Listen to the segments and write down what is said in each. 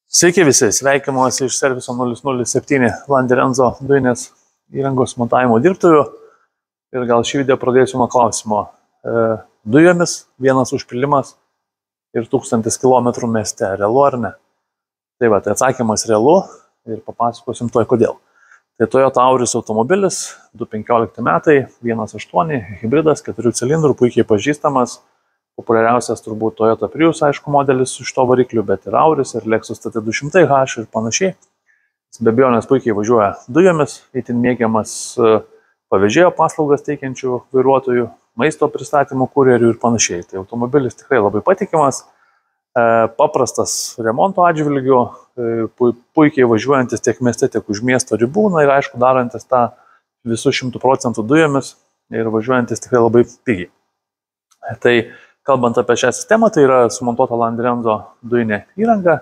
Sveiki visi, sveikinuosi iš serviso 007 Landerenzo dujinės įrangos montavimo dirbtuvių. Ir gal šį video pradėsiu nuo klausimo. Dujomis vienas užpilimas ir 1000 km mieste. Realu ar ne? Tai va, tai atsakymas realu ir papasakosim toj kodėl. Tai Toyota Auris automobilis, 2015 metai, 1.8, hybridas, 4 cilindrų, puikiai pažįstamas. Populiariausias turbūt Toyota Prius, aišku, modelis iš to variklių, bet ir Auris, ir Lexus TT200H ir panašiai. Be abejonės puikiai važiuoja dujomis, itin mėgiamas pavėžėjo paslaugas teikiančių vairuotojų, maisto pristatymų kurjerių ir panašiai. Tai automobilis tikrai labai patikimas, paprastas remonto atžvilgiu, puikiai važiuojantis tiek mieste, tiek už miesto ribų, na ir aišku, darantis tą visų 100% dujomis ir važiuojantis tikrai labai pigiai. Tai kalbant apie šią sistemą, tai yra sumontuota Landerenzo dujinė įranga.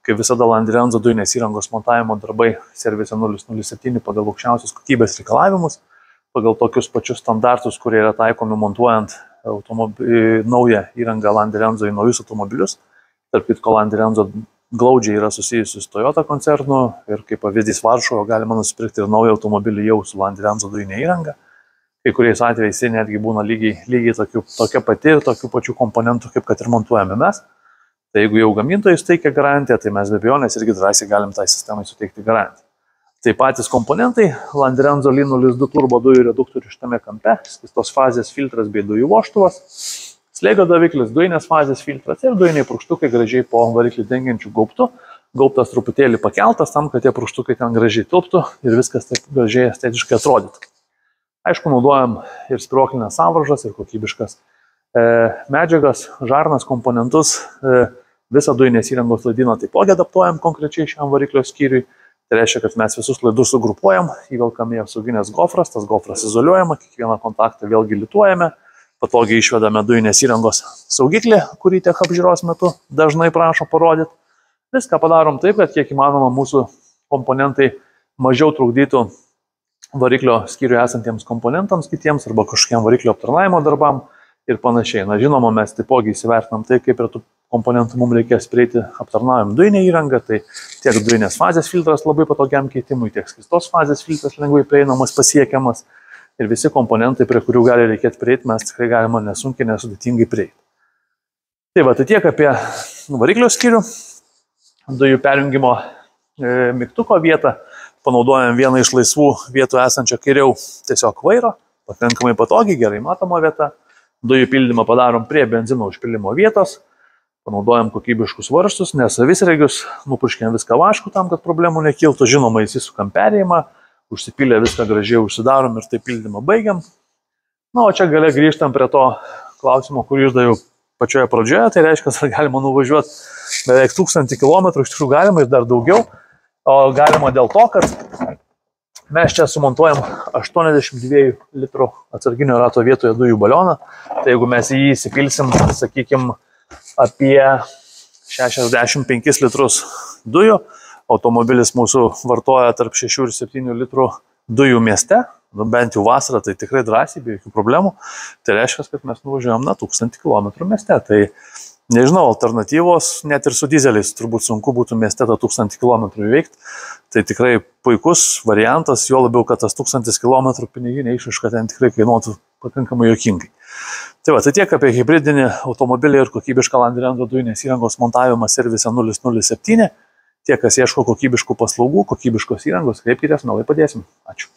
Kaip visada Landerenzo dujinės įrangos montavimo darbai servise 007 pagal aukščiausius kokybės reikalavimus, pagal tokius pačius standartus, kurie yra taikomi montuojant naują įrangą Landerenzo į naujus automobilius. Tarp kitko, Landerenzo glaudžiai yra susijusi su Toyota koncernu ir kaip pavyzdys Varšuvoje galima nusipirkti ir naują automobilį jau su Landerenzo dujinė įranga. Kai kuriais atvejais jie netgi būna lygiai tokia pati ir tokių pačių komponentų, kaip kad ir montuojame mes. Tai jeigu jau gamintojas teikia garantiją, tai mes be abejonės irgi drąsiai galim tai sistemai suteikti garantiją. Tai patys komponentai, Landerenzo L02 turbo dujų reduktorių šitame kampe, skystos fazės filtras bei dujų vožtuvas, slėgio daviklis, dujinės fazės filtras ir dujiniai purkštukai gražiai po variklį dengiančių gaubtų. Gaubtas truputėlį pakeltas tam, kad tie purkštukai ten gražiai tilptų ir viskas taip gražiai estetiškai atrodytų. Aišku, naudojam ir spyruoklinės sąvaržas, ir kokybiškas medžiagas, žarnas, komponentus. Visą dujinės įrangos laidyną taipogi adaptuojam konkrečiai šiam variklio skyriui. Tai reiškia, kad mes visus laidus sugrupuojam, įvelkame į apsauginės gofras, tas gofras izoliuojama, kiekvieną kontaktą vėlgi lituojame, patogiai išvedame dujinės įrangos saugiklį, kurį tiek apžiūros metu dažnai prašo parodyti. Viską padarom taip, kad kiek įmanoma mūsų komponentai mažiau trukdytų variklio skyriuje esantiems komponentams kitiems arba kažkokiam variklio aptarnavimo darbam ir panašiai. Na, žinoma, mes taipogi įsivertinam tai, kaip prie tų komponentų mums reikės prieiti aptarnavim dujinę įrangą, tai tiek dujinės fazės filtras labai patogiam keitimui, tiek skystos fazės filtras lengvai prieinamas, pasiekiamas ir visi komponentai, prie kurių gali reikėti prieiti, mes tikrai galima nesunkiai, nesudėtingai prieiti. Tai va, tai tiek apie variklio skyrių, dujų perjungimo mygtuko vietą. Panaudojam vieną iš laisvų vietų esančią kairiau tiesiog vairo, pakankamai patogiai, gerai matoma vieta. Dujų pildymą padarom prie benzino užpilimo vietos, panaudojam kokybiškus varžtus, nesavisregius, nupurškiam viską vašku tam, kad problemų nekiltų, žinoma, įsisukam perėjimą, užsipilę viską gražiai užsidarom ir tai pildymą baigiam. Na, o čia gale grįžtam prie to klausimo, kurį uždaviau pačioje pradžioje, tai reiškia, kad galima nuvažiuoti beveik 1000 km, iš tikrųjų galima ir dar daugiau. O galima dėl to, kad mes čia sumontuojam 82 litrų atsarginio rato vietoje dujų balioną. Tai jeigu mes į jį įsipilsim, sakykime, apie 65 litrus dujų, automobilis mūsų vartoja tarp 6 ir 7 litrų dujų mieste, bent jau vasarą, tai tikrai drąsiai, be jokių problemų. Tai reiškia, kad mes nuvažiuojam 1000 km mieste. Tai nežinau, alternatyvos, net ir su dizeliais turbūt sunku būtų mieste tą 1000 km įveikti. Tai tikrai puikus variantas, jo labiau, kad tas 1000 km piniginė išraiška ten tikrai kainuotų pakankamai juokingai. Tai va, tai tiek apie hibridinį automobilį ir kokybišką Landerenzo dujinės įrangos montavimą servise 007. Tie, kas ieško kokybiškų paslaugų, kokybiškos įrangos, kreipkitės, mielai padėsim. Ačiū.